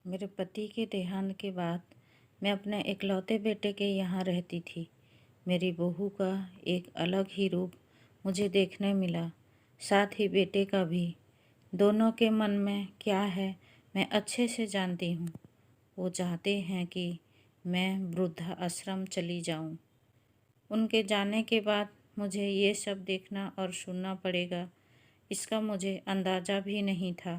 मेरे पति के देहांत के बाद मैं अपने इकलौते बेटे के यहाँ रहती थी। मेरी बहू का एक अलग ही रूप मुझे देखने मिला, साथ ही बेटे का भी। दोनों के मन में क्या है मैं अच्छे से जानती हूँ। वो चाहते हैं कि मैं वृद्धाश्रम चली जाऊँ। उनके जाने के बाद मुझे ये सब देखना और सुनना पड़ेगा, इसका मुझे अंदाज़ा भी नहीं था।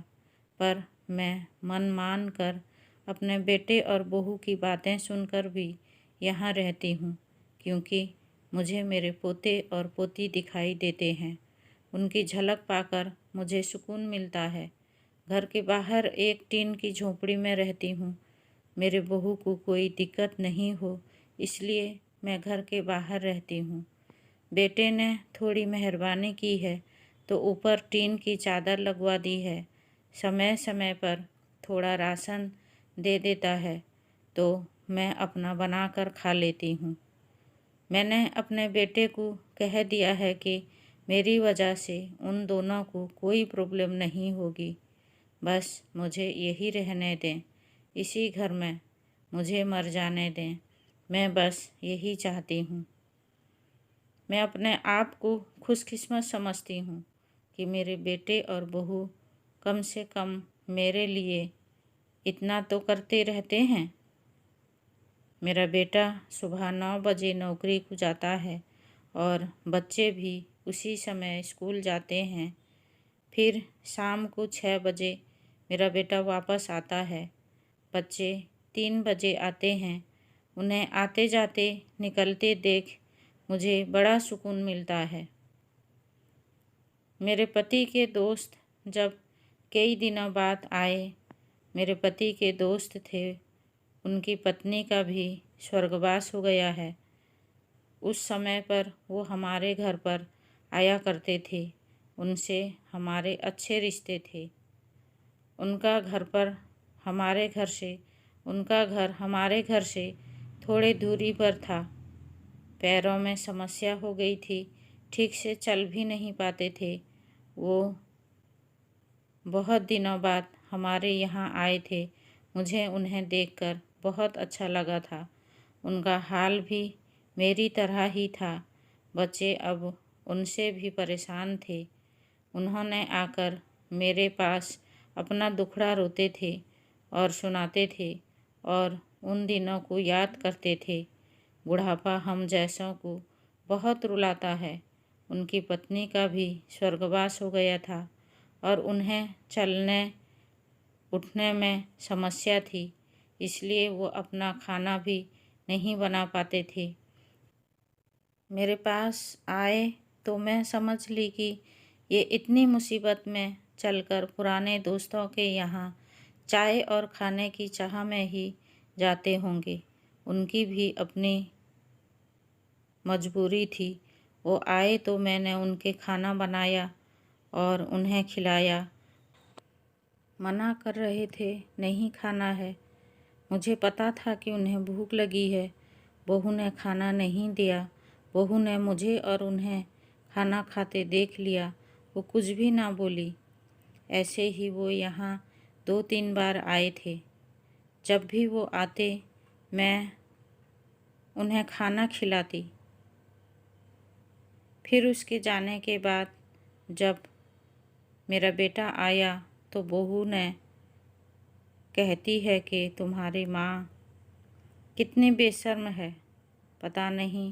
पर मैं मन मान कर अपने बेटे और बहू की बातें सुनकर भी यहाँ रहती हूँ, क्योंकि मुझे मेरे पोते और पोती दिखाई देते हैं। उनकी झलक पाकर मुझे सुकून मिलता है। घर के बाहर एक टीन की झोंपड़ी में रहती हूँ। मेरे बहू को कोई दिक्कत नहीं हो, इसलिए मैं घर के बाहर रहती हूँ। बेटे ने थोड़ी मेहरबानी की है तो ऊपर टीन की चादर लगवा दी है। समय समय पर थोड़ा राशन दे देता है तो मैं अपना बनाकर खा लेती हूँ। मैंने अपने बेटे को कह दिया है कि मेरी वजह से उन दोनों को कोई प्रॉब्लम नहीं होगी। बस मुझे यही रहने दें, इसी घर में मुझे मर जाने दें। मैं बस यही चाहती हूँ। मैं अपने आप को खुशकिस्मत समझती हूँ कि मेरे बेटे और बहू कम से कम मेरे लिए इतना तो करते रहते हैं। मेरा बेटा सुबह 9 बजे नौकरी को जाता है और बच्चे भी उसी समय स्कूल जाते हैं। फिर शाम को 6 बजे मेरा बेटा वापस आता है। बच्चे 3 बजे आते हैं। उन्हें आते जाते निकलते देख मुझे बड़ा सुकून मिलता है। मेरे पति के दोस्त जब कई दिनों बाद आए, मेरे पति के दोस्त थे, उनकी पत्नी का भी स्वर्गवास हो गया है। उस समय पर वो हमारे घर पर आया करते थे। उनसे हमारे अच्छे रिश्ते थे। उनका घर हमारे घर से थोड़े दूरी पर था। पैरों में समस्या हो गई थी, ठीक से चल भी नहीं पाते थे। वो बहुत दिनों बाद हमारे यहाँ आए थे। मुझे उन्हें देखकर बहुत अच्छा लगा था। उनका हाल भी मेरी तरह ही था। बच्चे अब उनसे भी परेशान थे। उन्होंने आकर मेरे पास अपना दुखड़ा रोते थे और सुनाते थे और उन दिनों को याद करते थे। बुढ़ापा हम जैसों को बहुत रुलाता है। उनकी पत्नी का भी स्वर्गवास हो गया था और उन्हें चलने उठने में समस्या थी, इसलिए वो अपना खाना भी नहीं बना पाते थे। मेरे पास आए तो मैं समझ ली कि ये इतनी मुसीबत में चलकर पुराने दोस्तों के यहाँ चाय और खाने की चाह में ही जाते होंगे। उनकी भी अपनी मजबूरी थी। वो आए तो मैंने उनके खाना बनाया और उन्हें खिलाया। मना कर रहे थे, नहीं खाना है। मुझे पता था कि उन्हें भूख लगी है। बहू ने खाना नहीं दिया। बहू ने मुझे और उन्हें खाना खाते देख लिया। वो कुछ भी ना बोली। ऐसे ही वो यहाँ 2-3 बार आए थे। जब भी वो आते मैं उन्हें खाना खिलाती। फिर उसके जाने के बाद जब मेरा बेटा आया तो बहू ने कहती है कि तुम्हारी माँ कितनी बेशर्म है, पता नहीं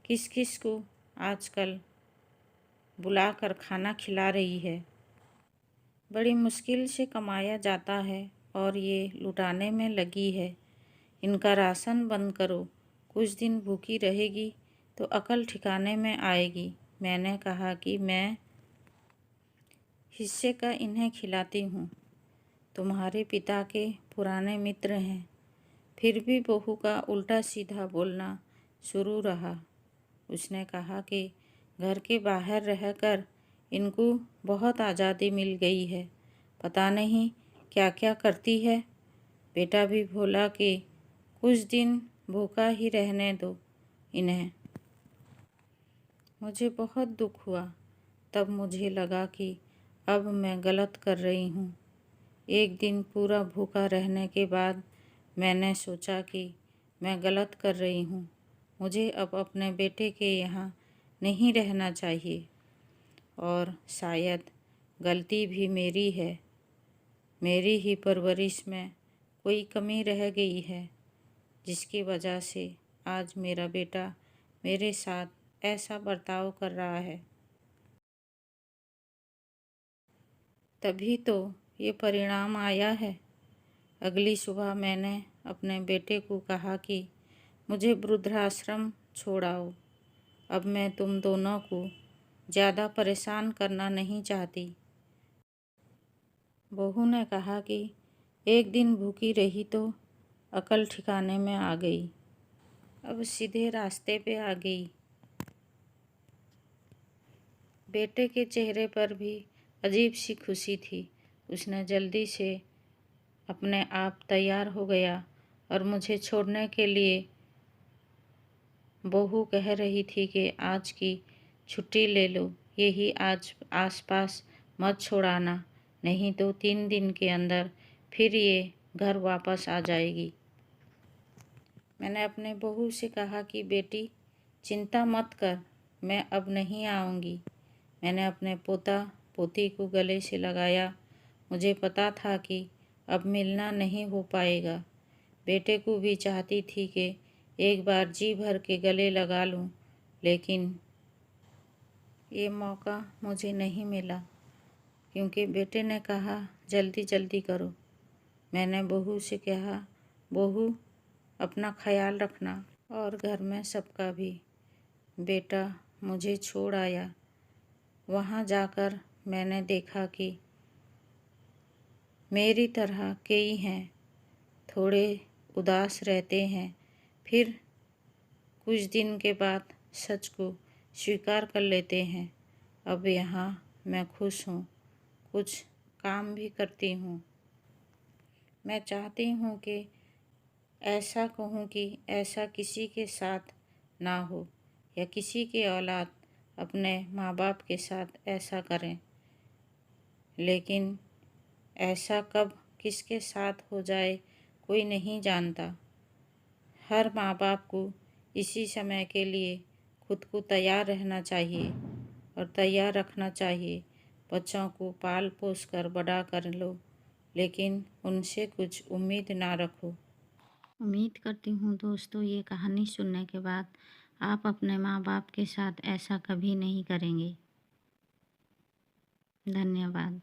किस किस को आजकल बुलाकर खाना खिला रही है। बड़ी मुश्किल से कमाया जाता है और ये लुटाने में लगी है। इनका राशन बंद करो, कुछ दिन भूखी रहेगी तो अकल ठिकाने में आएगी। मैंने कहा कि मैं हिस्से का इन्हें खिलाती हूँ, तुम्हारे पिता के पुराने मित्र हैं। फिर भी बहू का उल्टा सीधा बोलना शुरू रहा। उसने कहा कि घर के बाहर रहकर इनको बहुत आज़ादी मिल गई है, पता नहीं क्या क्या करती है। बेटा भी बोला कि कुछ दिन भूखा ही रहने दो इन्हें। मुझे बहुत दुख हुआ। तब मुझे लगा कि अब मैं गलत कर रही हूँ। एक दिन पूरा भूखा रहने के बाद मैंने सोचा कि मैं गलत कर रही हूँ। मुझे अब अपने बेटे के यहाँ नहीं रहना चाहिए और शायद गलती भी मेरी है। मेरी ही परवरिश में कोई कमी रह गई है जिसकी वजह से आज मेरा बेटा मेरे साथ ऐसा बर्ताव कर रहा है। तभी तो ये परिणाम आया है। अगली सुबह मैंने अपने बेटे को कहा कि मुझे वृद्धाश्रम छोड़ाओ। अब मैं तुम दोनों को ज़्यादा परेशान करना नहीं चाहती। बहू ने कहा कि एक दिन भूखी रही तो अकल ठिकाने में आ गई, अब सीधे रास्ते पे आ गई। बेटे के चेहरे पर भी अजीब सी खुशी थी। उसने जल्दी से अपने आप तैयार हो गया और मुझे छोड़ने के लिए बहू कह रही थी कि आज की छुट्टी ले लो, यही आज आसपास मत छोड़ाना, नहीं तो 3 दिन के अंदर फिर ये घर वापस आ जाएगी। मैंने अपने बहू से कहा कि बेटी चिंता मत कर, मैं अब नहीं आऊँगी। मैंने अपने पोता पोती को गले से लगाया। मुझे पता था कि अब मिलना नहीं हो पाएगा। बेटे को भी चाहती थी कि एक बार जी भर के गले लगा लूं, लेकिन ये मौका मुझे नहीं मिला क्योंकि बेटे ने कहा जल्दी जल्दी करो। मैंने बहू से कहा, बहू अपना ख्याल रखना और घर में सबका भी। बेटा मुझे छोड़ आया। वहाँ जाकर मैंने देखा कि मेरी तरह कई हैं, थोड़े उदास रहते हैं, फिर कुछ दिन के बाद सच को स्वीकार कर लेते हैं। अब यहाँ मैं खुश हूँ, कुछ काम भी करती हूँ। मैं चाहती हूँ कि ऐसा कहूँ कि ऐसा किसी के साथ ना हो या किसी की औलाद अपने माँ बाप के साथ ऐसा करें, लेकिन ऐसा कब किसके साथ हो जाए कोई नहीं जानता। हर माँ बाप को इसी समय के लिए खुद को तैयार रहना चाहिए और तैयार रखना चाहिए। बच्चों को पाल पोस कर बड़ा कर लो, लेकिन उनसे कुछ उम्मीद ना रखो। उम्मीद करती हूँ दोस्तों ये कहानी सुनने के बाद आप अपने माँ बाप के साथ ऐसा कभी नहीं करेंगे। धन्यवाद।